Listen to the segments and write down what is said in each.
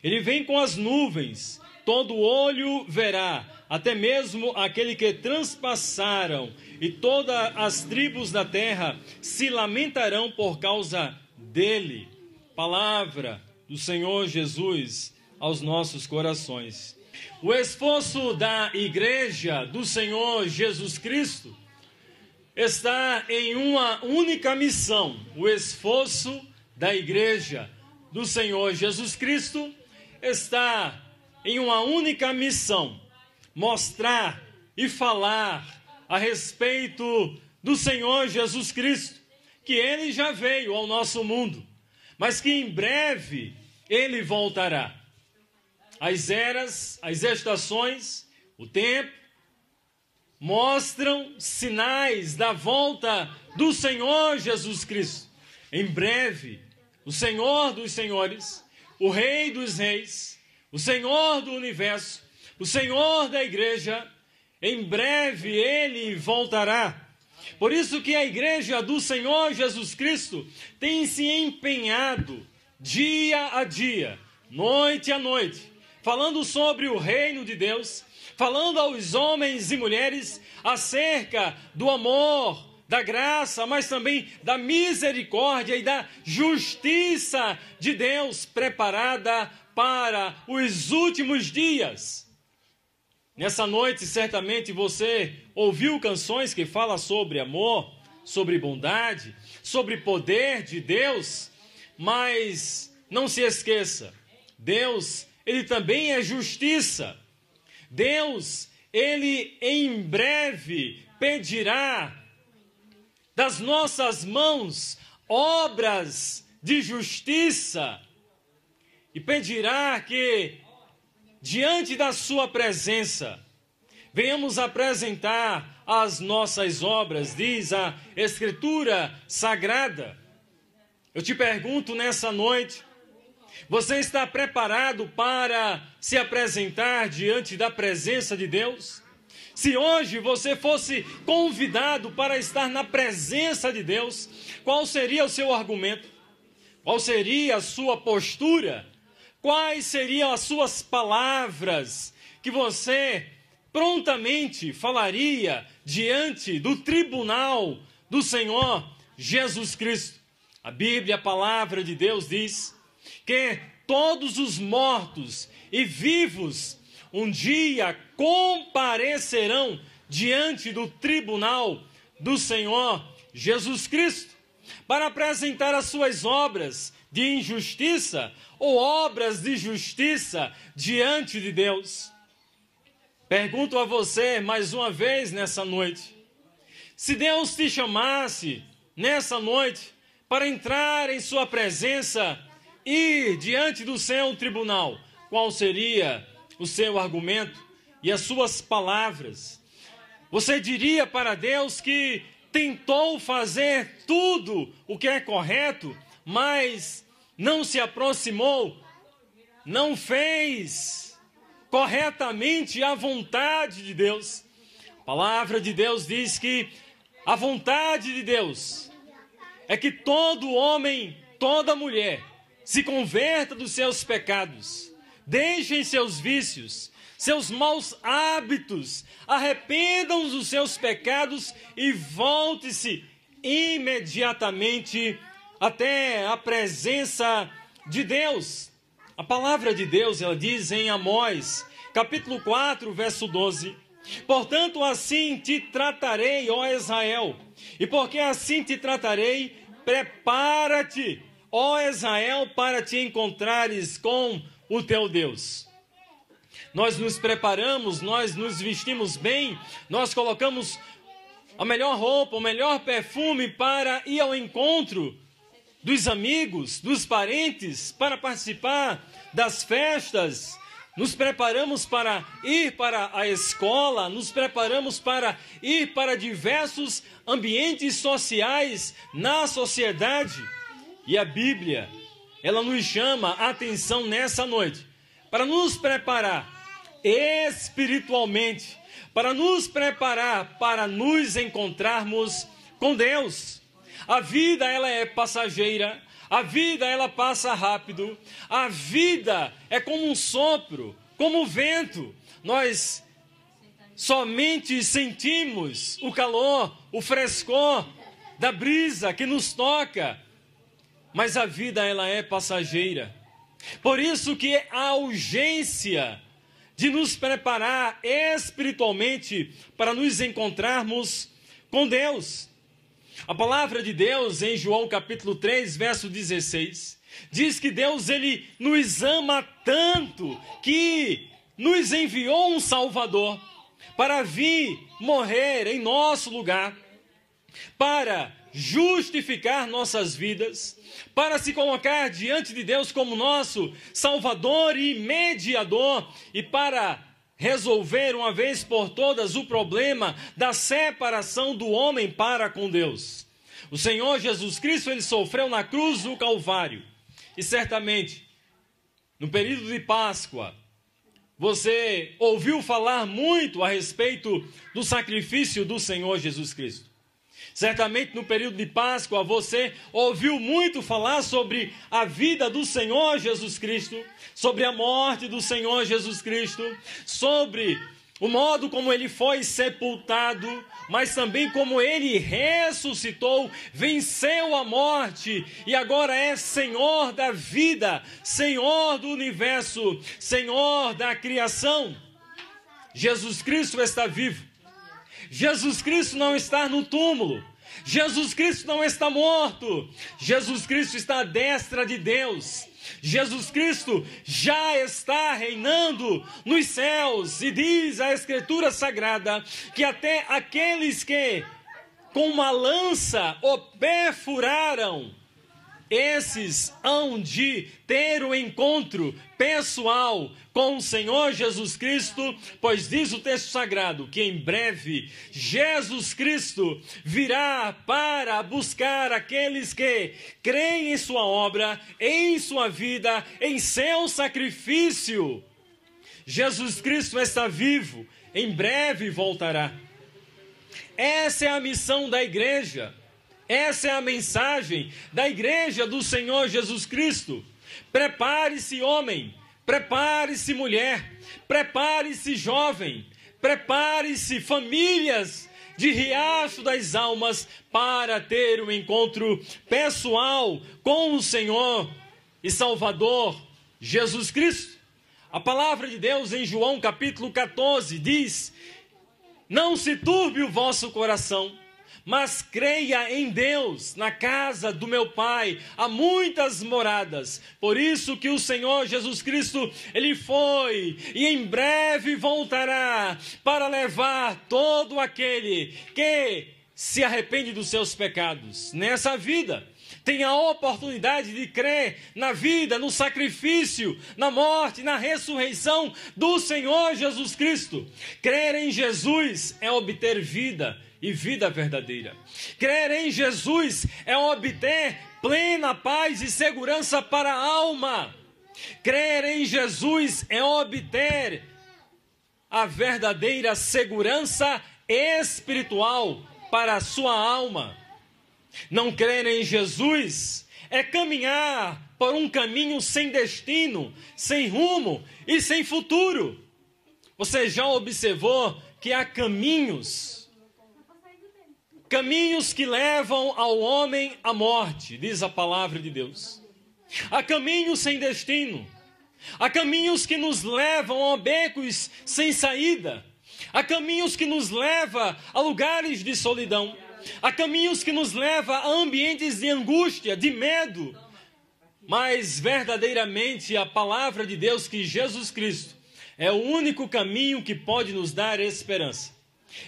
Ele vem com as nuvens, todo olho verá, até mesmo aquele que transpassaram, e todas as tribos da terra se lamentarão por causa dele. Palavra do Senhor Jesus aos nossos corações. O esforço da igreja do Senhor Jesus Cristo está em uma única missão. O esforço da igreja do Senhor Jesus Cristo está em uma única missão: mostrar e falar a respeito do Senhor Jesus Cristo, que Ele já veio ao nosso mundo, mas que em breve Ele voltará. As eras, as estações, o tempo, mostram sinais da volta do Senhor Jesus Cristo. Em breve, o Senhor dos Senhores, o Rei dos Reis, o Senhor do Universo, o Senhor da Igreja, em breve Ele voltará. Por isso que a Igreja do Senhor Jesus Cristo tem se empenhado dia a dia, noite a noite, falando sobre o reino de Deus, falando aos homens e mulheres acerca do amor, da graça, mas também da misericórdia e da justiça de Deus preparada para os últimos dias. Nessa noite, certamente você ouviu canções que falam sobre amor, sobre bondade, sobre poder de Deus, mas não se esqueça, Deus, Ele também é justiça. Deus, Ele em breve pedirá das nossas mãos obras de justiça e pedirá que, diante da sua presença, venhamos apresentar as nossas obras, diz a Escritura Sagrada. Eu te pergunto nessa noite, você está preparado para se apresentar diante da presença de Deus? Se hoje você fosse convidado para estar na presença de Deus, qual seria o seu argumento? Qual seria a sua postura? Quais seriam as suas palavras que você prontamente falaria diante do tribunal do Senhor Jesus Cristo? A Bíblia, a palavra de Deus diz que todos os mortos e vivos um dia comparecerão diante do tribunal do Senhor Jesus Cristo para apresentar as suas obras de injustiça ou obras de justiça diante de Deus. Pergunto a você mais uma vez nessa noite: se Deus te chamasse nessa noite para entrar em sua presença e diante do seu tribunal, qual seria o seu argumento e as suas palavras? Você diria para Deus que tentou fazer tudo o que é correto, mas não se aproximou, não fez corretamente a vontade de Deus? A palavra de Deus diz que a vontade de Deus é que todo homem, toda mulher se converta dos seus pecados, deixem seus vícios, seus maus hábitos, arrependam dos seus pecados e volte-se imediatamente até a presença de Deus. A palavra de Deus, ela diz em Amós, capítulo 4, verso 12: portanto, assim te tratarei, ó Israel, e porque assim te tratarei, prepara-te, ó Israel, para te encontrares com o teu Deus. Nós nos preparamos, nós nos vestimos bem, nós colocamos a melhor roupa, o melhor perfume para ir ao encontro dos amigos, dos parentes, para participar das festas. Nos preparamos para ir para a escola, nos preparamos para ir para diversos ambientes sociais na sociedade. E a Bíblia, ela nos chama a atenção nessa noite para nos preparar espiritualmente, para nos preparar para nos encontrarmos com Deus. A vida, ela é passageira, A vida, ela passa rápido. A vida é como um sopro, como o vento. Nós somente sentimos o calor, o frescor da brisa que nos toca. Mas a vida, ela é passageira. Por isso que há urgência de nos preparar espiritualmente para nos encontrarmos com Deus. A palavra de Deus em João capítulo 3, verso 16, diz que Deus, ele nos ama tanto que nos enviou um Salvador para vir morrer em nosso lugar, para justificar nossas vidas, para se colocar diante de Deus como nosso Salvador e mediador, e para resolver uma vez por todas o problema da separação do homem para com Deus. O Senhor Jesus Cristo, ele sofreu na cruz do Calvário, e certamente, no período de Páscoa, você ouviu falar muito a respeito do sacrifício do Senhor Jesus Cristo. Certamente no período de Páscoa você ouviu muito falar sobre a vida do Senhor Jesus Cristo, sobre a morte do Senhor Jesus Cristo, sobre o modo como ele foi sepultado, mas também como ele ressuscitou, venceu a morte e agora é Senhor da vida, Senhor do universo, Senhor da criação. Jesus Cristo está vivo. Jesus Cristo não está no túmulo. Jesus Cristo não está morto. Jesus Cristo está à destra de Deus. Jesus Cristo já está reinando nos céus. E diz a Escritura Sagrada que até aqueles que com uma lança o perfuraram, esses hão de ter o encontro pessoal com o Senhor Jesus Cristo, pois diz o texto sagrado que em breve Jesus Cristo virá para buscar aqueles que creem em sua obra, em sua vida, em seu sacrifício. Jesus Cristo está vivo, em breve voltará. Essa é a missão da igreja. Essa é a mensagem da igreja do Senhor Jesus Cristo. Prepare-se, homem, prepare-se, mulher, prepare-se, jovem, prepare-se, famílias de Riacho das Almas, para ter um encontro pessoal com o Senhor e Salvador Jesus Cristo. A palavra de Deus em João capítulo 14 diz: não se turbe o vosso coração, mas creia em Deus. Na casa do meu Pai há muitas moradas. Por isso que o Senhor Jesus Cristo, ele foi e em breve voltará para levar todo aquele que se arrepende dos seus pecados nessa vida. Tem a oportunidade de crer na vida, no sacrifício, na morte, na ressurreição do Senhor Jesus Cristo. Crer em Jesus é obter vida e vida verdadeira. Crer em Jesus é obter plena paz e segurança para a alma. Crer em Jesus é obter a verdadeira segurança espiritual para a sua alma. Não crer em Jesus é caminhar por um caminho sem destino, sem rumo e sem futuro. Você já observou que há caminhos que levam ao homem à morte, diz a palavra de Deus. Há caminhos sem destino. Há caminhos que nos levam a becos sem saída. Há caminhos que nos levam a lugares de solidão. Há caminhos que nos levam a ambientes de angústia, de medo. Mas verdadeiramente a palavra de Deus, que Jesus Cristo é o único caminho que pode nos dar esperança.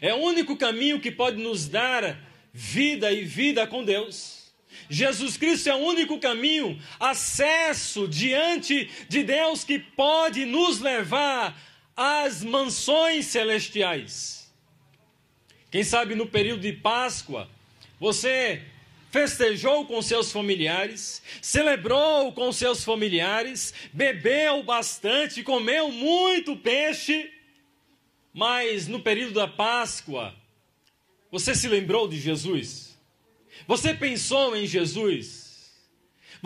É o único caminho que pode nos dar vida e vida com Deus. Jesus Cristo é o único caminho, acesso diante de Deus, que pode nos levar às mansões celestiais. Quem sabe no período de Páscoa, você festejou com seus familiares, celebrou com seus familiares, bebeu bastante, comeu muito peixe, mas no período da Páscoa, você se lembrou de Jesus? Você pensou em Jesus?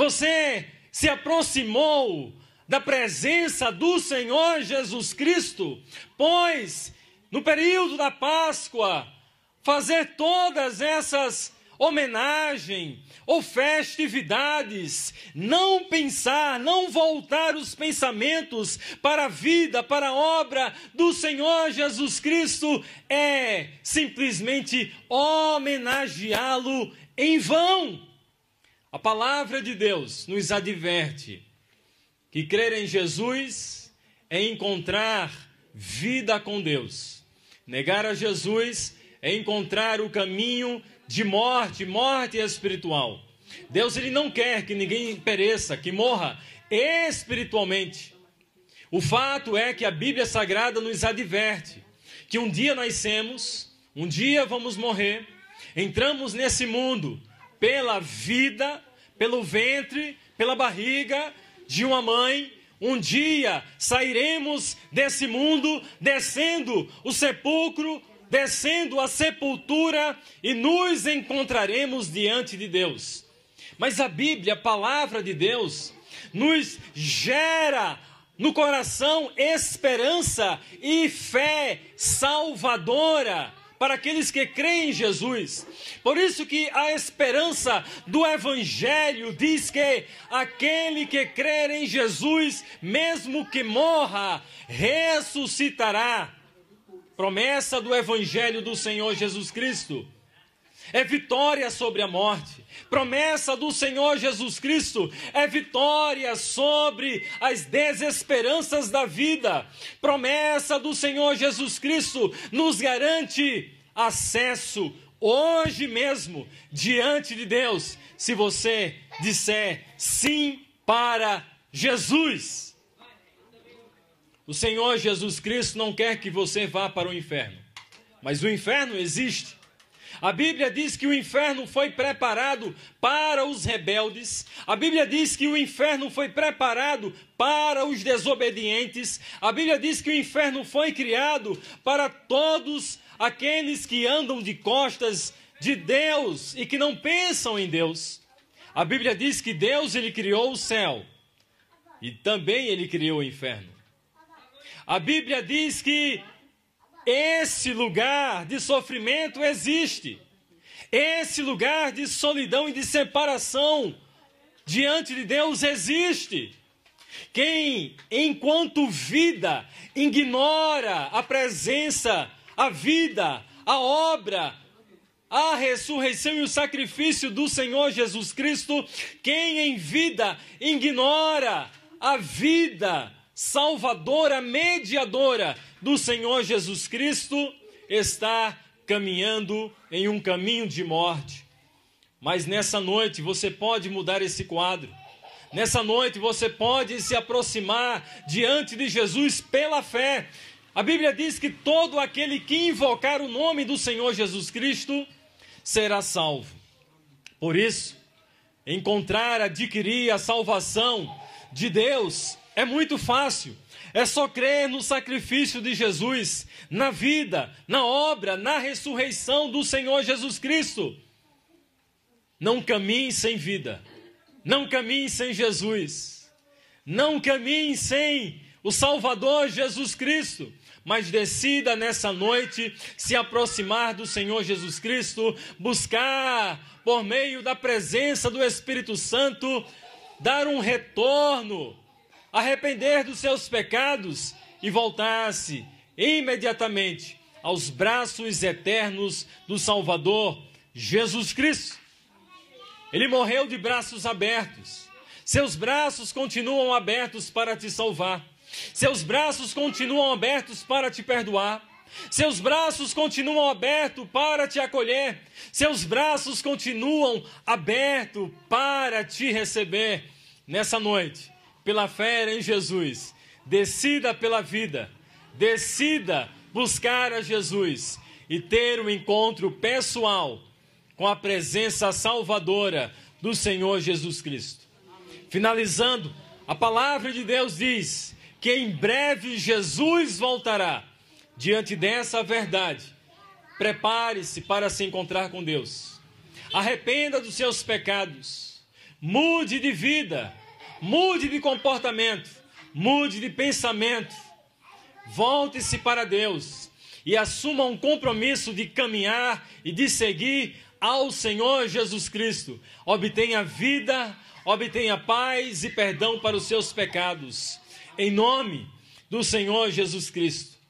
Você se aproximou da presença do Senhor Jesus Cristo, pois no período da Páscoa, fazer todas essas homenagens ou festividades, não pensar, não voltar os pensamentos para a vida, para a obra do Senhor Jesus Cristo, é simplesmente homenageá-lo em vão. A palavra de Deus nos adverte que crer em Jesus é encontrar vida com Deus. Negar a Jesus é encontrar o caminho de morte espiritual. Deus, ele não quer que ninguém pereça, que morra espiritualmente. O fato é que a Bíblia Sagrada nos adverte que um dia nascemos, um dia vamos morrer, entramos nesse mundo pela vida, pelo ventre, pela barriga de uma mãe. Um dia sairemos desse mundo, descendo o sepulcro, descendo a sepultura, e nos encontraremos diante de Deus. Mas a Bíblia, a palavra de Deus, nos gera no coração esperança e fé salvadora para aqueles que creem em Jesus. Por isso que a esperança do Evangelho diz que aquele que crer em Jesus, mesmo que morra, ressuscitará. Promessa do Evangelho do Senhor Jesus Cristo é vitória sobre a morte. Promessa do Senhor Jesus Cristo é vitória sobre as desesperanças da vida. Promessa do Senhor Jesus Cristo nos garante acesso hoje mesmo diante de Deus, se você disser sim para Jesus. O Senhor Jesus Cristo não quer que você vá para o inferno, mas o inferno existe. A Bíblia diz que o inferno foi preparado para os rebeldes. A Bíblia diz que o inferno foi preparado para os desobedientes. A Bíblia diz que o inferno foi criado para todos aqueles que andam de costas de Deus e que não pensam em Deus. A Bíblia diz que Deus, ele criou o céu e também ele criou o inferno. A Bíblia diz que esse lugar de sofrimento existe. Esse lugar de solidão e de separação diante de Deus existe. Quem, enquanto vida, ignora a presença, a vida, a obra, a ressurreição e o sacrifício do Senhor Jesus Cristo, quem em vida ignora a vida salvadora, mediadora do Senhor Jesus Cristo, está caminhando em um caminho de morte. Mas nessa noite você pode mudar esse quadro. Nessa noite você pode se aproximar diante de Jesus pela fé. A Bíblia diz que todo aquele que invocar o nome do Senhor Jesus Cristo será salvo. Por isso, encontrar, adquirir a salvação de Deus é muito fácil. É só crer no sacrifício de Jesus, na vida, na obra, na ressurreição do Senhor Jesus Cristo. Não caminhe sem vida. Não caminhe sem Jesus. Não caminhe sem o Salvador Jesus Cristo. Mas decida nessa noite se aproximar do Senhor Jesus Cristo, buscar por meio da presença do Espírito Santo, dar um retorno, arrepender dos seus pecados e voltar-se imediatamente aos braços eternos do Salvador Jesus Cristo. Ele morreu de braços abertos. Seus braços continuam abertos para te salvar. Seus braços continuam abertos para te perdoar. Seus braços continuam abertos para te acolher. Seus braços continuam abertos para te receber. Nessa noite, pela fé em Jesus, decida pela vida, decida buscar a Jesus e ter um encontro pessoal com a presença salvadora do Senhor Jesus Cristo. Finalizando, a palavra de Deus diz que em breve Jesus voltará. Diante dessa verdade, prepare-se para se encontrar com Deus. Arrependa dos seus pecados. mude de vida, mude de comportamento, mude de pensamento. Volte-se para Deus e assuma um compromisso de caminhar e de seguir ao Senhor Jesus Cristo. Obtenha vida, obtenha paz e perdão para os seus pecados. Em nome do Senhor Jesus Cristo.